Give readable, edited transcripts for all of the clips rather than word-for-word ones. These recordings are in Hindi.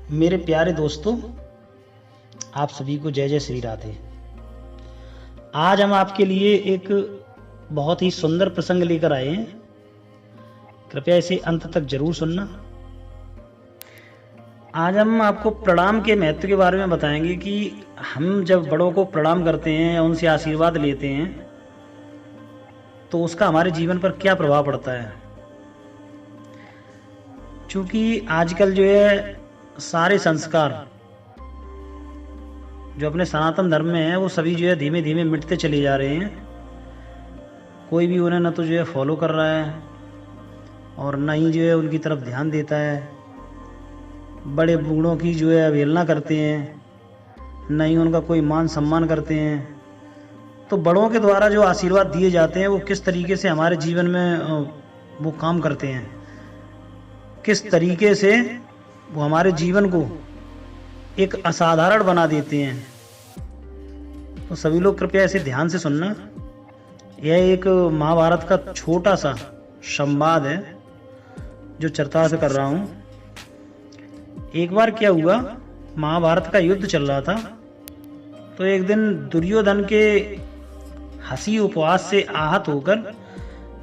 मेरे प्यारे दोस्तों, आप सभी को जय जय श्री राधे। आज हम आपके लिए एक बहुत ही सुंदर प्रसंग लेकर आए हैं। कृपया इसे अंत तक जरूर सुनना। आज हम आपको प्रणाम के महत्व के बारे में बताएंगे कि हम जब बड़ों को प्रणाम करते हैं या उनसे आशीर्वाद लेते हैं तो उसका हमारे जीवन पर क्या प्रभाव पड़ता है। क्योंकि आजकल जो है सारे संस्कार जो अपने सनातन धर्म में है वो सभी जो है धीमे धीमे मिटते चले जा रहे हैं। कोई भी उन्हें न तो जो है फॉलो कर रहा है और न ही जो है उनकी तरफ ध्यान देता है। बड़े बूढ़ों की जो है अवहेलना करते हैं, न ही उनका कोई मान सम्मान करते हैं। तो बड़ों के द्वारा जो आशीर्वाद दिए जाते हैं वो किस तरीके से हमारे जीवन में वो काम करते हैं, किस तरीके से वो हमारे जीवन को एक असाधारण बना देते हैं। तो सभी लोग कृपया इसे ध्यान से सुनना। यह एक महाभारत का छोटा सा संवाद है जो चर्चा से कर रहा हूं। एक बार क्या हुआ, महाभारत का युद्ध चल रहा था। तो एक दिन दुर्योधन के हंसी उपवास से आहत होकर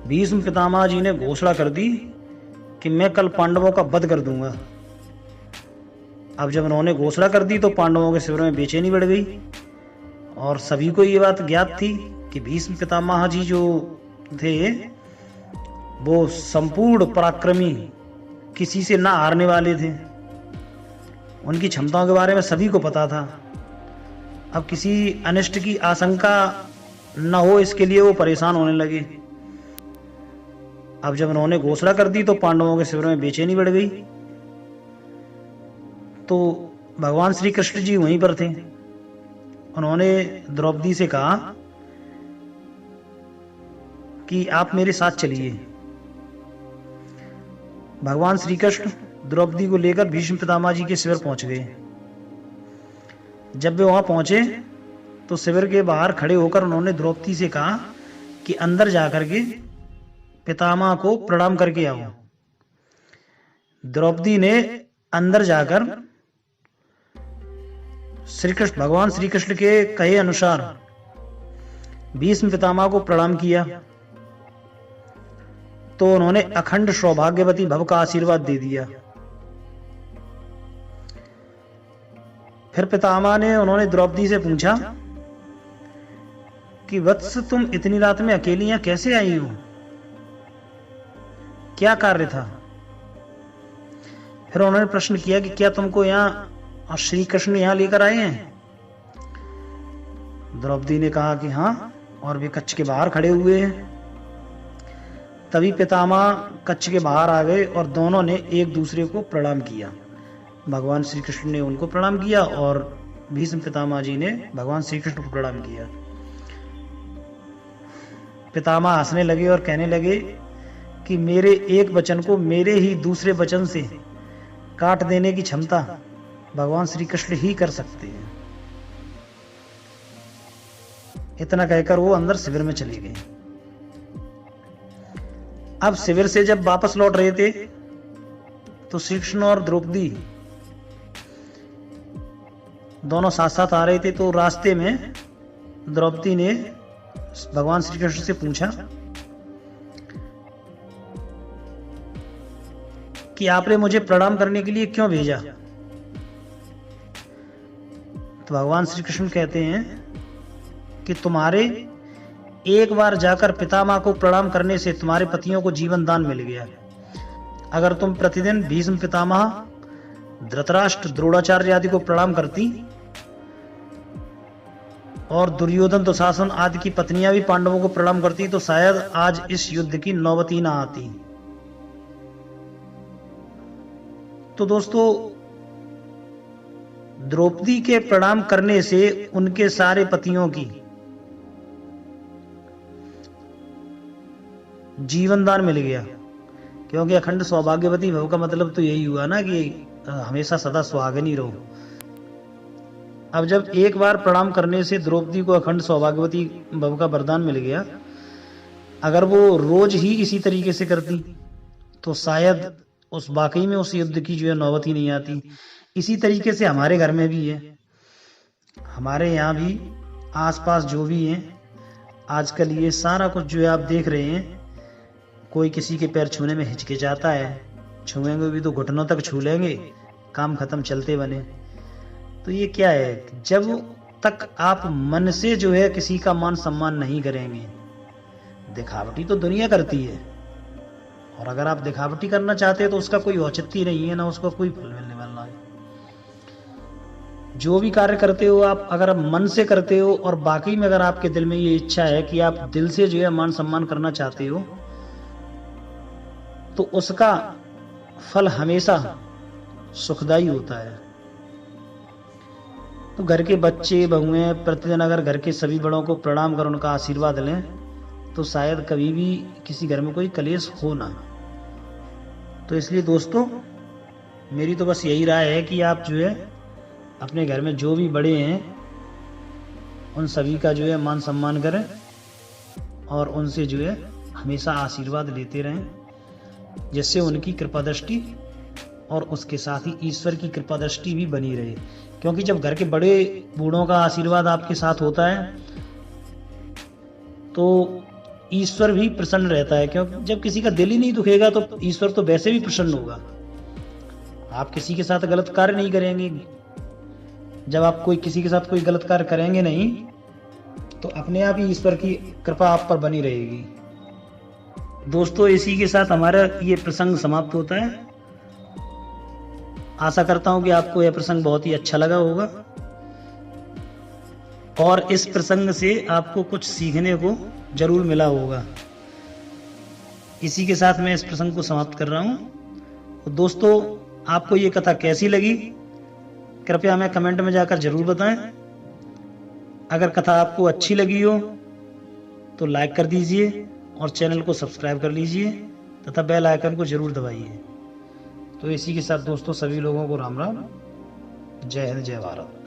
भीष्म पितामह जी ने घोषणा कर दी कि मैं कल पांडवों का वध कर दूंगा। अब जब उन्होंने घोषणा कर दी तो पांडवों के शिविर में बेचैनी बढ़ गई और सभी को ये बात ज्ञात थी कि भीष्म पितामह जी जो थे वो संपूर्ण पराक्रमी, किसी से ना हारने वाले थे। उनकी क्षमताओं के बारे में सभी को पता था। अब किसी अनिष्ट की आशंका न हो इसके लिए वो परेशान होने लगे। अब जब उन्होंने घोषणा कर दी तो पांडवों के शिविर में बेचैनी बढ़ गई। तो भगवान श्री कृष्ण जी वहीं पर थे। उन्होंने द्रौपदी से कहा कि आप मेरे साथ चलिए। भगवान श्री कृष्ण द्रौपदी को लेकर भीष्म पितामह जी के शिविर पहुंच गए। जब वे वहां पहुंचे तो शिविर के बाहर खड़े होकर उन्होंने द्रौपदी से कहा कि अंदर जाकर के पितामह को प्रणाम करके आओ। द्रौपदी ने अंदर जाकर भगवान श्री कृष्ण के कहे अनुसार भीष्म पितामह को प्रणाम किया। तो उन्होंने अखंड सौभाग्यवती भव का आशीर्वाद दे दिया। फिर पितामह ने उन्होंने द्रौपदी से पूछा कि वत्स, तुम इतनी रात में अकेली यहां कैसे आई हो, क्या कार्य था। फिर उन्होंने प्रश्न किया कि क्या तुमको यहाँ श्री कृष्ण यहां लेकर आए हैं। द्रौपदी ने कहा कि हाँ, और वे कक्ष के बाहर खड़े हुए हैं। तभी पितामह कक्ष के बाहर आ गए और दोनों ने एक दूसरे को प्रणाम किया। भगवान श्री कृष्ण ने उनको प्रणाम किया और भीष्म पितामह जी ने भगवान श्री कृष्ण को प्रणाम किया। पितामह हंसने लगे और कहने लगे कि मेरे एक वचन को मेरे ही दूसरे वचन से काट देने की क्षमता भगवान श्री कृष्ण ही कर सकते हैं। इतना कहकर वो अंदर शिविर में चले गए। अब शिविर से जब वापस लौट रहे थे तो श्री कृष्ण और द्रौपदी दोनों साथ साथ आ रहे थे। तो रास्ते में द्रौपदी ने भगवान श्री कृष्ण से पूछा कि आपने मुझे प्रणाम करने के लिए क्यों भेजा। तो भगवान श्री कृष्ण कहते हैं कि तुम्हारे एक बार जाकर पितामह को प्रणाम करने से तुम्हारे पतियों को जीवन दान मिल गया। अगर तुम प्रतिदिन भीष्म पितामह, धृतराष्ट्र, द्रोणाचार्य आदि को प्रणाम करती और दुर्योधन, दुशासन आदि की पत्नियां भी पांडवों को प्रणाम करती तो शायद आज इस युद्ध की नौबत ही ना आती। तो दोस्तों, द्रौपदी के प्रणाम करने से उनके सारे पतियों की जीवन दान मिल गया। क्योंकि अखंड सौभाग्यवती भव का मतलब तो यही हुआ ना कि हमेशा सदा सुहागनी रहो। अब जब एक बार प्रणाम करने से द्रौपदी को अखंड सौभाग्यवती भव का वरदान मिल गया, अगर वो रोज ही इसी तरीके से करती तो शायद उस वाकई में उस युद्ध की जो है नौबत ही नहीं आती। इसी तरीके से हमारे घर में भी है। हमारे यहाँ भी आसपास जो भी हैं, आजकल ये सारा कुछ जो है आप देख रहे हैं, कोई किसी के पैर छूने में हिचकिचाता है, छुएंगे भी तो घुटनों तक छू लेंगे, काम खत्म, चलते बने। तो ये क्या है, जब तक आप मन से जो है किसी का मान सम्मान नहीं करेंगे, दिखावटी तो दुनिया करती है, और अगर आप दिखावटी करना चाहते हैं तो उसका कोई औचित्य नहीं है, ना उसका कोई फल मिलने वाला है। जो भी कार्य करते हो आप, अगर आप मन से करते हो और बाकी में अगर आपके दिल में ये इच्छा है कि आप दिल से जो है मान सम्मान करना चाहते हो, तो उसका फल हमेशा सुखदायी होता है। तो घर के बच्चे बहुएं प्रतिदिन अगर घर के सभी बड़ों को प्रणाम कर उनका आशीर्वाद लें, तो शायद कभी भी किसी घर में कोई कलेश हो ना। तो इसलिए दोस्तों, मेरी तो बस यही राय है कि आप जो है अपने घर में जो भी बड़े हैं उन सभी का जो है मान सम्मान करें और उनसे जो है हमेशा आशीर्वाद लेते रहें, जिससे उनकी कृपा दृष्टि और उसके साथ ही ईश्वर की कृपा दृष्टि भी बनी रहे। क्योंकि जब घर के बड़े बूढ़ों का आशीर्वाद आपके साथ होता है तो ईश्वर भी प्रसन्न रहता है। क्योंकि जब किसी का दिल ही नहीं दुखेगा तो ईश्वर तो वैसे भी प्रसन्न होगा। आप किसी के साथ गलत कार्य नहीं करेंगे, जब आप किसी के साथ कोई गलत कार्य करेंगे नहीं, तो अपने आप ही ईश्वर की कृपा आप पर बनी रहेगी। दोस्तों, इसी के साथ हमारा ये प्रसंग समाप्त होता है। आशा करता हूं कि आपको यह प्रसंग बहुत ही अच्छा लगा होगा और इस प्रसंग से आपको कुछ सीखने को जरूर मिला होगा। इसी के साथ मैं इस प्रसंग को समाप्त कर रहा हूं। तो दोस्तों, आपको ये कथा कैसी लगी कृपया हमें कमेंट में जाकर जरूर बताएं। अगर कथा आपको अच्छी लगी हो तो लाइक कर दीजिए और चैनल को सब्सक्राइब कर लीजिए तथा बेल आइकन को जरूर दबाइए। तो इसी के साथ दोस्तों, सभी लोगों को राम राम, जय हिंद, जय भारत।